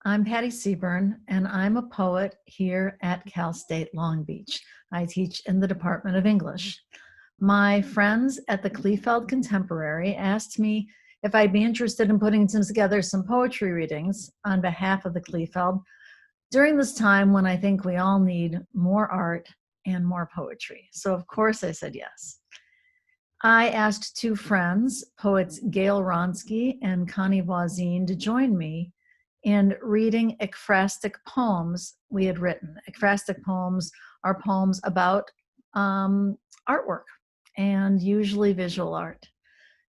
I'm Patty Seyburn, and I'm a poet here at Cal State Long Beach. I teach in the Department of English. My friends at the Kleefeld Contemporary asked me if I'd be interested in putting together some poetry readings on behalf of the Kleefeld during this time when I think we all need more art and more poetry. So of course I said yes. I asked two friends, poets Gail Wronsky and Connie Voisine, to join me in reading ekphrastic poems we had written. Ekphrastic poems are poems about artwork and usually visual art.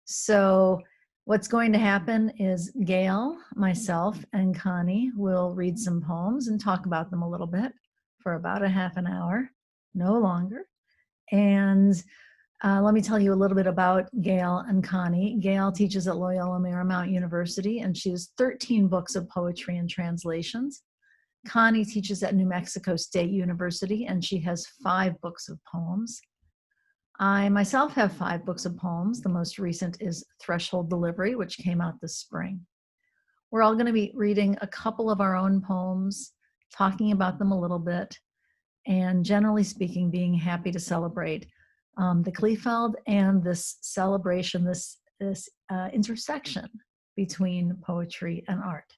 So what's going to happen is Gail, myself, and Connie will read some poems and talk about them a little bit for about a half an hour, no longer. And let me tell you a little bit about Gail and Connie. Gail teaches at Loyola Marymount University, and she has 13 books of poetry and translations. Connie teaches at New Mexico State University, and she has 5 books of poems. I myself have 5 books of poems. The most recent is Threshold Delivery, which came out this spring. We're all going to be reading a couple of our own poems, talking about them a little bit, and generally speaking, being happy to celebrate the Kleefeld and this celebration, this intersection between poetry and art.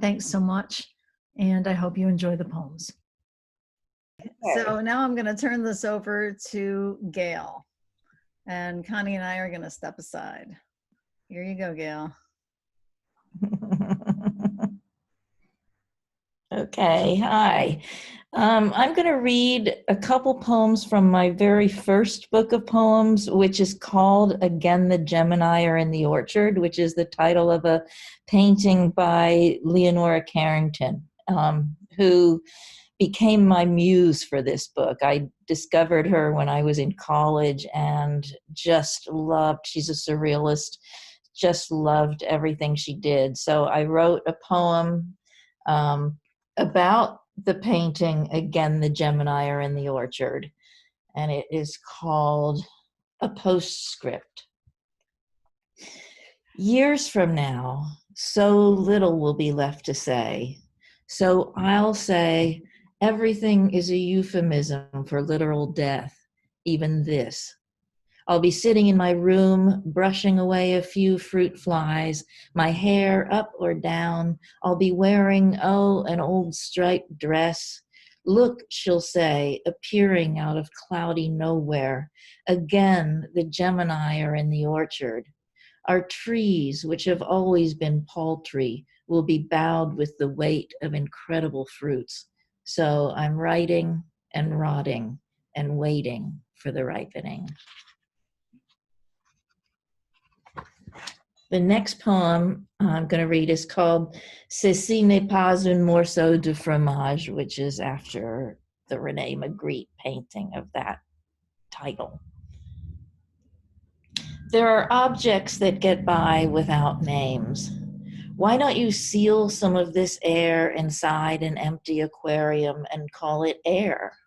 Thanks so much, and I hope you enjoy the poems. Okay. So now I'm going to turn this over to Gail, and Connie and I are going to step aside. Here you go, Gail. Okay, hi. I'm going to read a couple poems from my very first book of poems, which is called Again the Gemini Are in the Orchard, which is the title of a painting by Leonora Carrington, who became my muse for this book. I discovered her when I was in college and just loved, she's a surrealist, just loved everything she did. So I wrote a poem about the painting, Again the Gemini Are in the Orchard, and it is called A Postscript. Years from now, so little will be left to say, so I'll say everything is a euphemism for literal death, even this. I'll be sitting in my room, brushing away a few fruit flies, my hair up or down. I'll be wearing, an old striped dress. Look, she'll say, appearing out of cloudy nowhere. Again, the Gemini are in the orchard. Our trees, which have always been paltry, will be bowed with the weight of incredible fruits. So I'm writing and rotting and waiting for the ripening. The next poem I'm going to read is called Ceci n'est pas un morceau de fromage, which is after the René Magritte painting of that title. There are objects that get by without names. Why don't you seal some of this air inside an empty aquarium and call it air?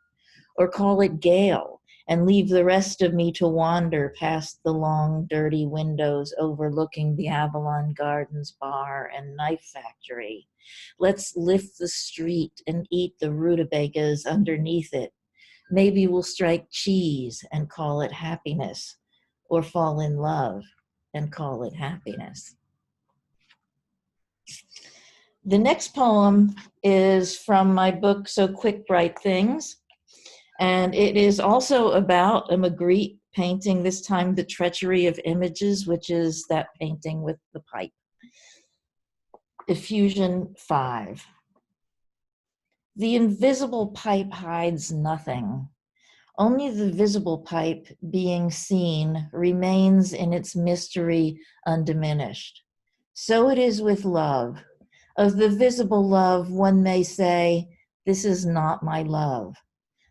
Or call it Gail, and leave the rest of me to wander past the long, dirty windows overlooking the Avalon Gardens bar and knife factory. Let's lift the street and eat the rutabagas underneath it. Maybe we'll strike cheese and call it happiness, or fall in love and call it happiness. The next poem is from my book, So Quick, Bright Things. And it is also about a Magritte painting, this time The Treachery of Images, which is that painting with the pipe. Effusion 5. The invisible pipe hides nothing. Only the visible pipe, being seen, remains in its mystery undiminished. So it is with love. Of the visible love, one may say, this is not my love.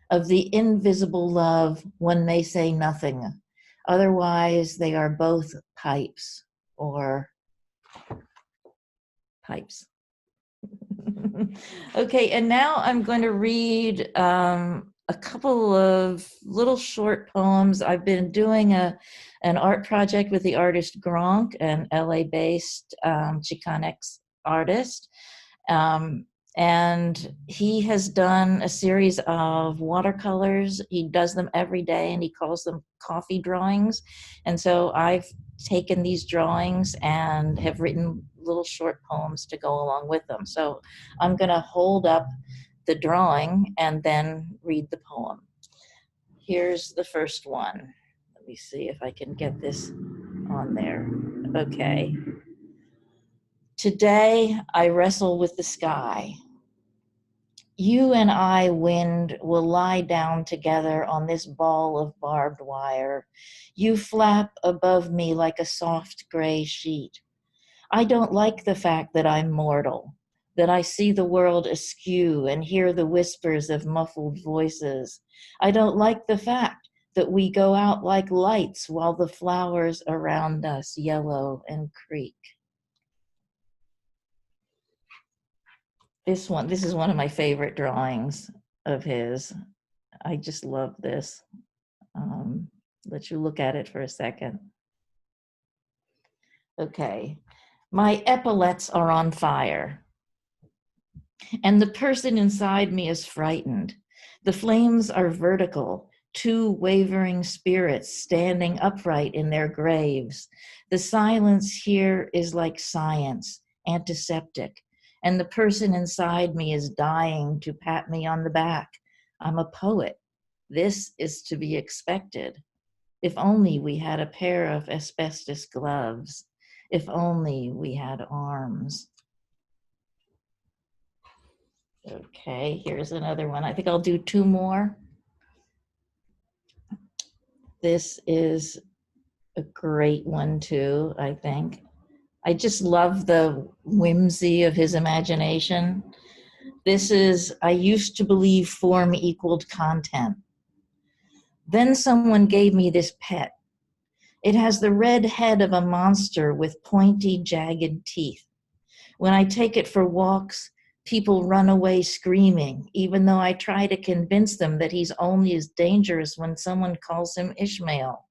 Of the invisible love, one may say nothing. Otherwise, they are both pipes or pipes. Okay, and now I'm going to read a couple of little short poems. I've been doing an art project with the artist Gronk, an LA-based Chicanx artist. And he has done a series of watercolors. He does them every day and he calls them coffee drawings. And so I've taken these drawings and have written little short poems to go along with them. So I'm going to hold up the drawing and then read the poem. Here's the first one. Let me see if I can get this on there. Okay. Today I wrestle with the sky. You and I, wind, will lie down together on this ball of barbed wire. You flap above me like a soft gray sheet. I don't like the fact that I'm mortal, that I see the world askew and hear the whispers of muffled voices. I don't like the fact that we go out like lights while the flowers around us yellow and creak. This is one of my favorite drawings of his. I just love this. Let you look at it for a second. Okay. My epaulets are on fire, and the person inside me is frightened. The flames are vertical, two wavering spirits standing upright in their graves. The silence here is like science, antiseptic, and the person inside me is dying to pat me on the back. I'm a poet. This is to be expected. If only we had a pair of asbestos gloves. If only we had arms. Okay, here's another one. I think I'll do two more. This is a great one too, I think. I just love the whimsy of his imagination. This is, I used to believe form equaled content. Then someone gave me this pet. It has the red head of a monster with pointy, jagged teeth. When I take it for walks, people run away screaming, even though I try to convince them that he's only as dangerous when someone calls him Ishmael.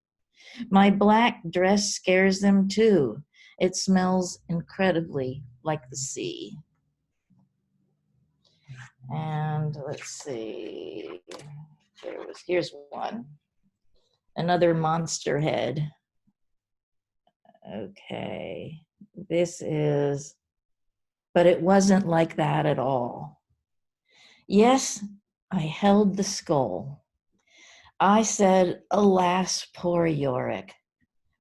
My black dress scares them too. It smells incredibly like the sea. And let's see, here's one. Another monster head. Okay, this is, but it wasn't like that at all. Yes, I held the skull. I said, alas, poor Yorick.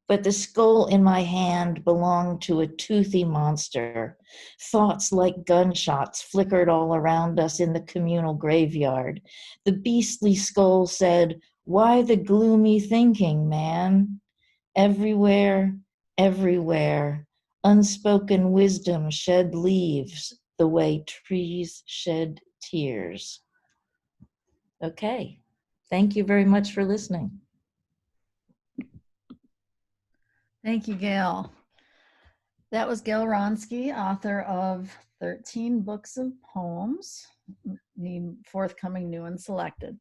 But the skull in my hand belonged to a toothy monster. Thoughts like gunshots flickered all around us in the communal graveyard. The beastly skull said, why the gloomy thinking, man? Everywhere, everywhere, unspoken wisdom shed leaves the way trees shed tears. Okay, thank you very much for listening. Thank you, Gail. That was Gail Wronsky, author of 13 books of poems, the forthcoming New and Selected.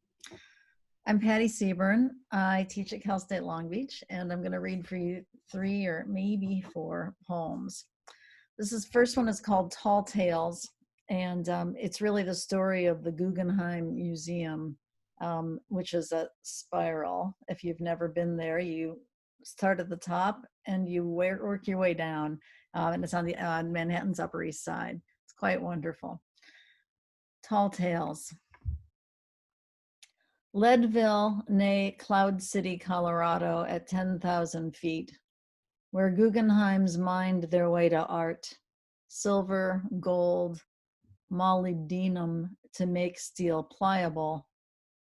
I'm Patty Seyburn. I teach at Cal State Long Beach, and I'm going to read for you 3 or maybe 4 poems. First one is called Tall Tales, and it's really the story of the Guggenheim Museum, which is a spiral. If you've never been there, you start at the top and you work your way down, and it's on Manhattan's Upper East Side. It's quite wonderful. Tall Tales. Leadville, nay Cloud City, Colorado, at 10,000 feet, where Guggenheims mined their way to art, silver, gold, molybdenum to make steel pliable,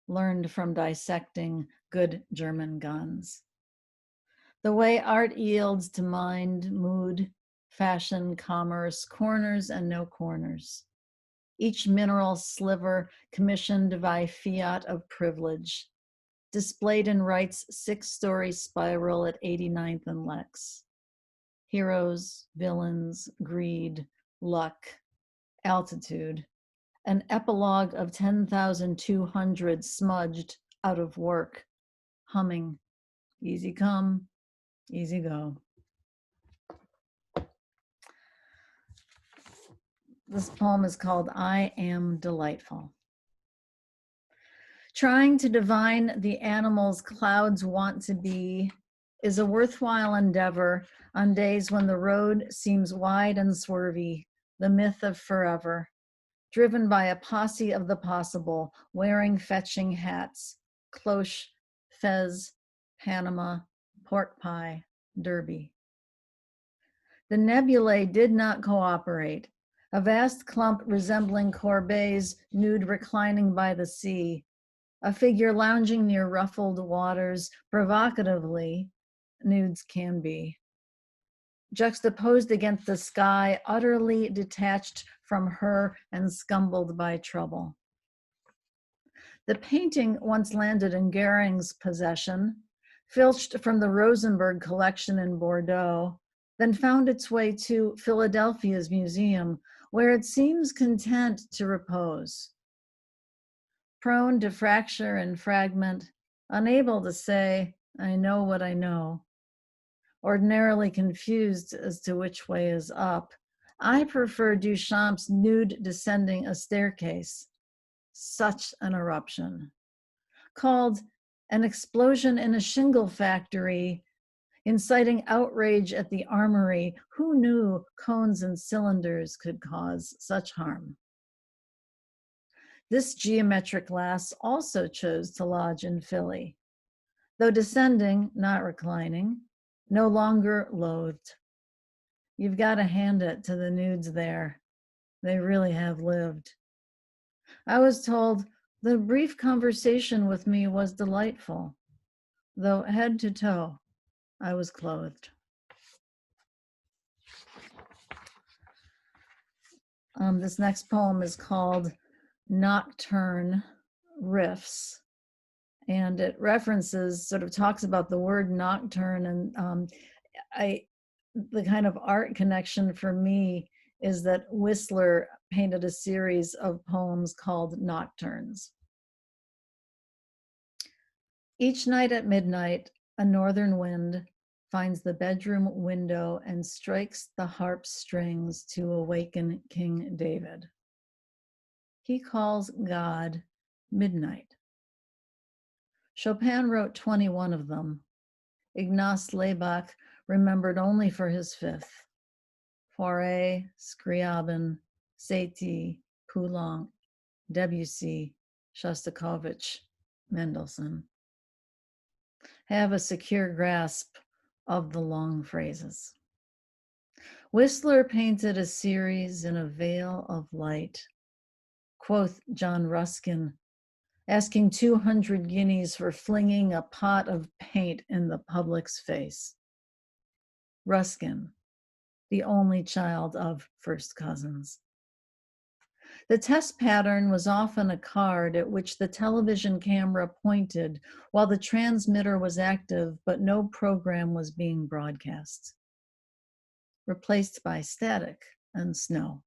learned from dissecting good German guns. The way art yields to mind, mood, fashion, commerce, corners and no corners. Each mineral sliver commissioned by fiat of privilege, displayed in Wright's 6-story spiral at 89th and Lex. Heroes, villains, greed, luck, altitude, an epilogue of 10,200 smudged out of work, humming, easy come, easy go. This poem is called I Am Delightful. Trying to divine the animals clouds want to be is a worthwhile endeavor on days when the road seems wide and swervy, the myth of forever, driven by a posse of the possible, wearing fetching hats, cloche, fez, Panama, pork pie, derby. The nebulae did not cooperate. A vast clump resembling Courbet's nude reclining by the sea, a figure lounging near ruffled waters, provocatively, nudes can be. Juxtaposed against the sky, utterly detached from her and scumbled by trouble. The painting once landed in Goering's possession, filched from the Rosenberg collection in Bordeaux, then found its way to Philadelphia's museum, where it seems content to repose. Prone to fracture and fragment, unable to say, I know what I know, ordinarily confused as to which way is up, I prefer Duchamp's nude descending a staircase. Such an eruption. Called An Explosion in a Shingle Factory, inciting outrage at the armory. Who knew cones and cylinders could cause such harm? This geometric lass also chose to lodge in Philly, though descending, not reclining, no longer loathed. You've got to hand it to the nudes there. They really have lived. I was told the brief conversation with me was delightful, though head to toe, I was clothed. This next poem is called Nocturne Riffs, and it references, sort of talks about the word nocturne, and the kind of art connection for me is that Whistler painted a series of poems called Nocturnes. Each night at midnight, a northern wind finds the bedroom window and strikes the harp strings to awaken King David. He calls God midnight. Chopin wrote 21 of them. Ignace Laibach remembered only for his fifth. Fauré, Scriabin, Satie, Poulenc, Debussy, Shostakovich, Mendelssohn. Have a secure grasp of the long phrases. Whistler painted a series in a veil of light. Quoth John Ruskin, asking 200 guineas for flinging a pot of paint in the public's face. Ruskin, the only child of first cousins. The test pattern was often a card at which the television camera pointed while the transmitter was active, but no program was being broadcast. Replaced by static and snow.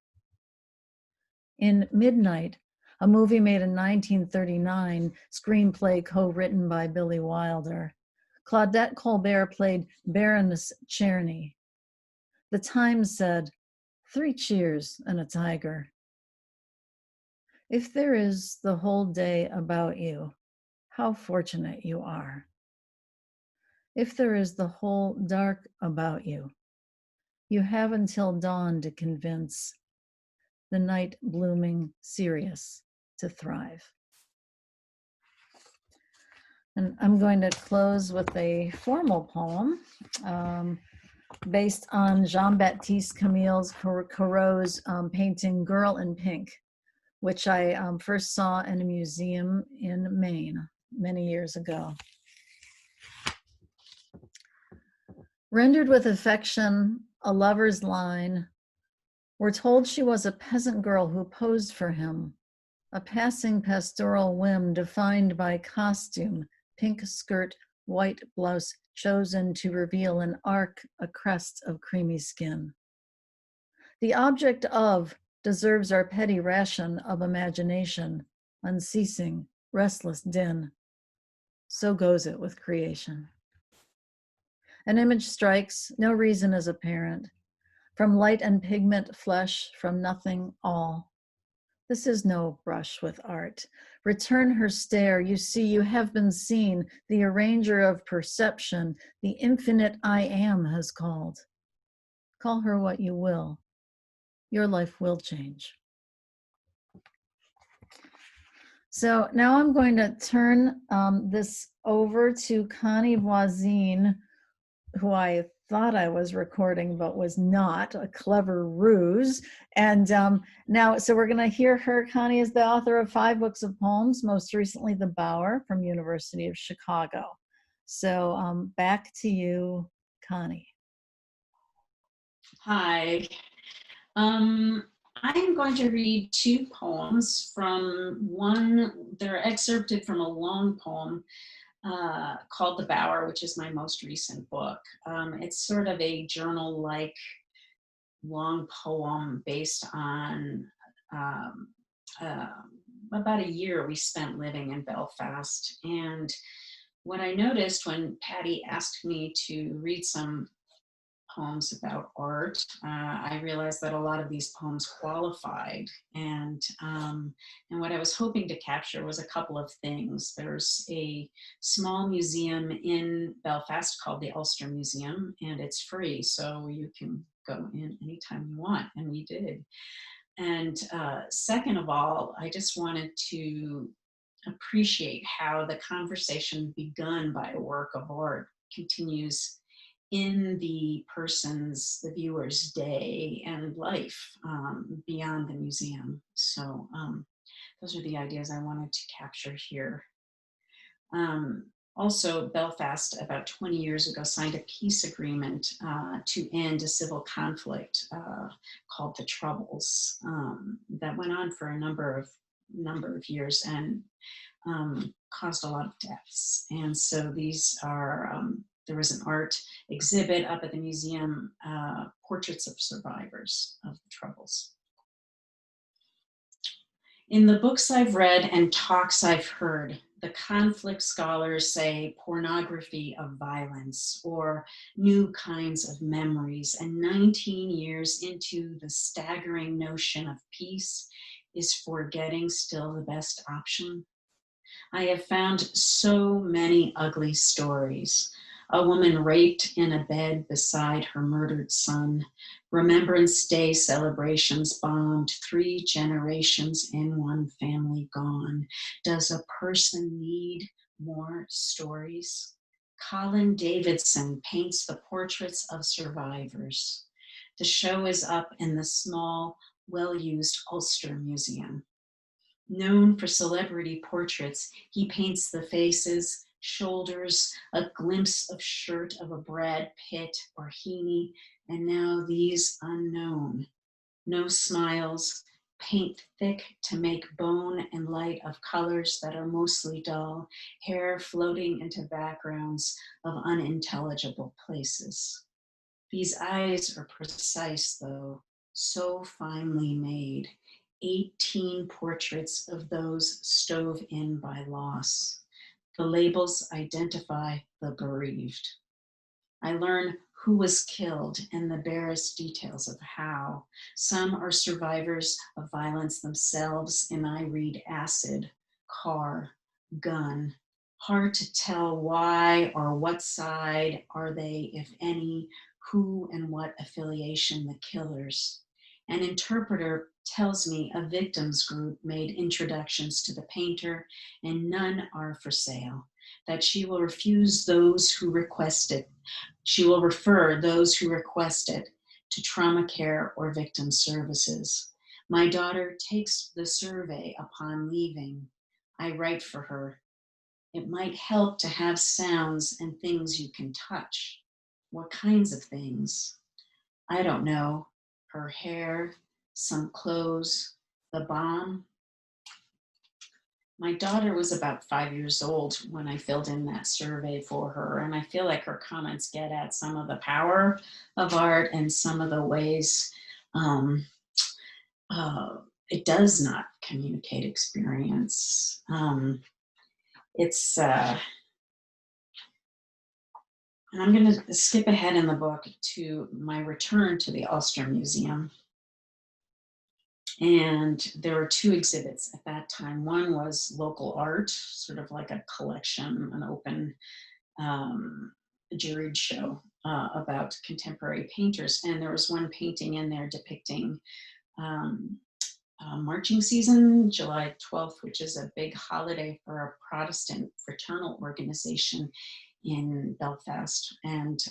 In Midnight, a movie made in 1939, screenplay co-written by Billy Wilder, Claudette Colbert played Baroness Czerny. The Times said, 3 cheers and a tiger. If there is the whole day about you, how fortunate you are. If there is the whole dark about you, you have until dawn to convince the night blooming serious to thrive. And I'm going to close with a formal poem based on Jean-Baptiste Camille's Corot's painting Girl in Pink, which I first saw in a museum in Maine many years ago. Rendered with affection, a lover's line, we're told she was a peasant girl who posed for him, a passing pastoral whim defined by costume, pink skirt, white blouse chosen to reveal an arc, a crest of creamy skin. The object of deserves our petty ration of imagination, unceasing, restless din. So goes it with creation. An image strikes, no reason is apparent. From light and pigment flesh, from nothing all. This is no brush with art. Return her stare, you see, you have been seen. The arranger of perception, the infinite I am has called. Call her what you will. Your life will change. So now I'm going to turn this over to Connie Voisine, who I thought I was recording but was not, a clever ruse. And now, so we're going to hear her. Connie is the author of 5 books of poems, most recently The Bower from University of Chicago. So back to you, Connie. Hi. I'm going to read 2 poems from one. They're excerpted from a long poem called The Bower, which is my most recent book. It's sort of a journal-like long poem based on about a year we spent living in Belfast. And what I noticed when Patty asked me to read some poems about art, I realized that a lot of these poems qualified, and what I was hoping to capture was a couple of things. There's a small museum in Belfast called the Ulster Museum, and it's free, so you can go in anytime you want, and we did. And second of all, I just wanted to appreciate how the conversation begun by a work of art continues in the viewer's day and life beyond the museum. So those are the ideas I wanted to capture here. Also, Belfast, about 20 years ago, signed a peace agreement to end a civil conflict called the Troubles that went on for a number of years and caused a lot of deaths. And so these are there was an art exhibit up at the museum, portraits of survivors of the Troubles. In the books I've read and talks I've heard, the conflict scholars say pornography of violence or new kinds of memories. And 19 years into the staggering notion of peace, is forgetting still the best option? I have found so many ugly stories. A woman raped in a bed beside her murdered son. Remembrance Day celebrations bombed, 3 generations in one family gone. Does a person need more stories? Colin Davidson paints the portraits of survivors. The show is up in the small, well-used Ulster Museum. Known for celebrity portraits, he paints the faces, shoulders, a glimpse of shirt of a Brad Pitt or Heaney, and now these unknown. No smiles, paint thick to make bone and light of colors that are mostly dull, hair floating into backgrounds of unintelligible places. These eyes are precise, though, so finely made. 18 portraits of those stove in by loss. The labels identify the bereaved. I learn who was killed and the barest details of how. Some are survivors of violence themselves, and I read acid, car, gun. Hard to tell why or what side are they, if any, who and what affiliation the killers. An interpreter tells me a victims group made introductions to the painter and none are for sale, that she will refuse those who request it. She will refer those who request it to trauma care or victim services. My daughter takes the survey upon leaving. I write for her. It might help to have sounds and things you can touch. What kinds of things? I don't know. Her hair, some clothes, the bomb. My daughter was about 5 years old when I filled in that survey for her, and I feel like her comments get at some of the power of art and some of the ways it does not communicate experience. And I'm going to skip ahead in the book to my return to the Austrian Museum. And there were two exhibits at that time. One was local art, sort of like a collection, an open juried show about contemporary painters. And there was one painting in there depicting marching season, July 12th, which is a big holiday for a Protestant fraternal organization in Belfast. And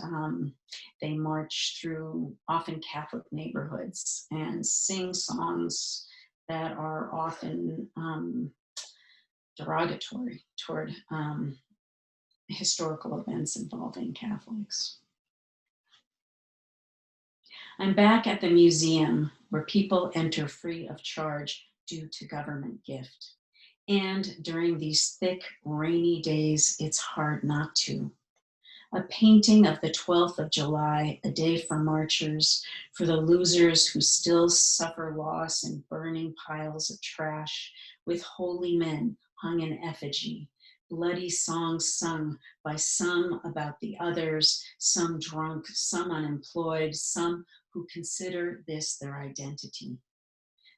they march through often Catholic neighborhoods and sing songs that are often derogatory toward historical events involving Catholics. I'm back at the museum where people enter free of charge due to government gift. And during these thick, rainy days, it's hard not to. A painting of the 12th of July, a day for marchers, for the losers who still suffer loss in burning piles of trash, with holy men hung in effigy, bloody songs sung by some about the others, some drunk, some unemployed, some who consider this their identity.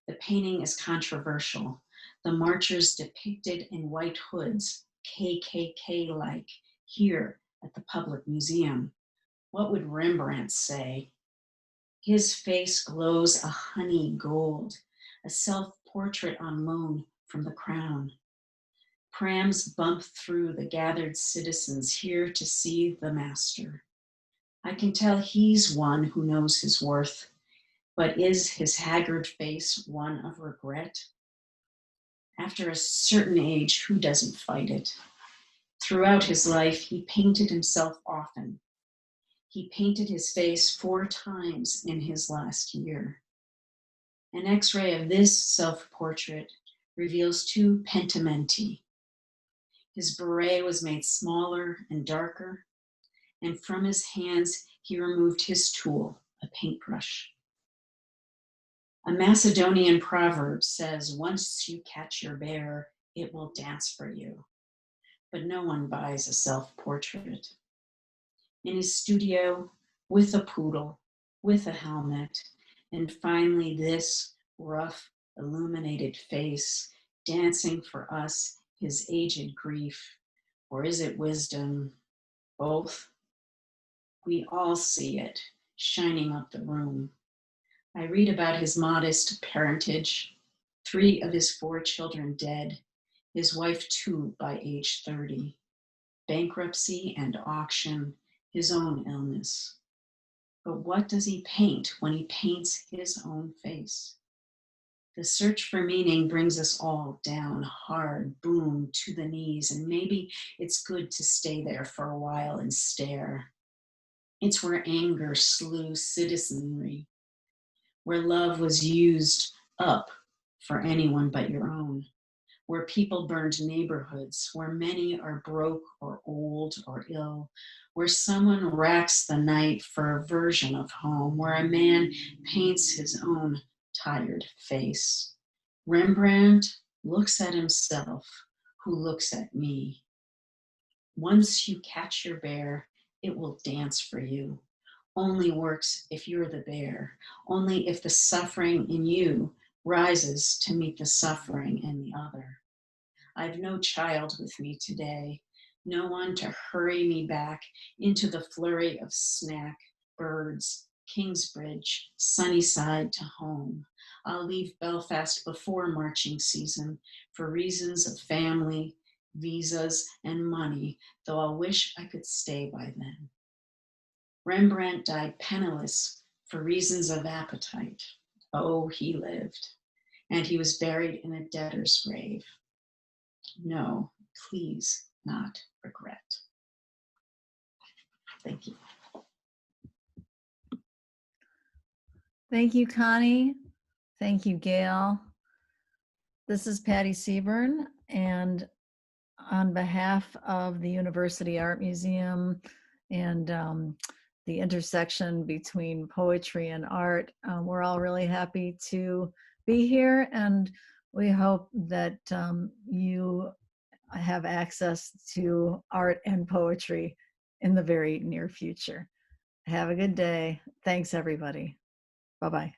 The painting is controversial. The marchers depicted in white hoods, KKK-like, here at the public museum. What would Rembrandt say? His face glows a honey gold, a self-portrait on loan from the crown. Prams bump through the gathered citizens here to see the master. I can tell he's one who knows his worth, but is his haggard face one of regret? After a certain age, who doesn't fight it? Throughout his life, he painted himself often. He painted his face 4 times in his last year. An X-ray of this self-portrait reveals 2 pentimenti. His beret was made smaller and darker, and from his hands he removed his tool, a paintbrush. A Macedonian proverb says, once you catch your bear, it will dance for you. But no one buys a self-portrait. In his studio, with a poodle, with a helmet, and finally this rough, illuminated face, dancing for us his aged grief, or is it wisdom? Both. We all see it, shining up the room. I read about his modest parentage, 3 of his 4 children dead, his wife 2 by age 30, bankruptcy and auction, his own illness. But what does he paint when he paints his own face? The search for meaning brings us all down hard, boom, to the knees, and maybe it's good to stay there for a while and stare. It's where anger slew citizenry, where love was used up for anyone but your own, where people burned neighborhoods, where many are broke or old or ill, where someone racks the night for a version of home, where a man paints his own tired face. Rembrandt looks at himself, who looks at me. Once you catch your bear, it will dance for you. Only works if you're the bear, only if the suffering in you rises to meet the suffering in the other. I've no child with me today, no one to hurry me back into the flurry of snack, birds, Kingsbridge, Sunnyside to home. I'll leave Belfast before marching season for reasons of family, visas, and money, though I'll wish I could stay by then. Rembrandt died penniless for reasons of appetite. Oh, he lived, and he was buried in a debtor's grave. No, please not regret. Thank you. Thank you, Connie. Thank you, Gail. This is Patty Seyburn, and on behalf of the University Art Museum and the intersection between poetry and art, we're all really happy to be here, and we hope that you have access to art and poetry in the very near future. Have a good day. Thanks, everybody. Bye-bye.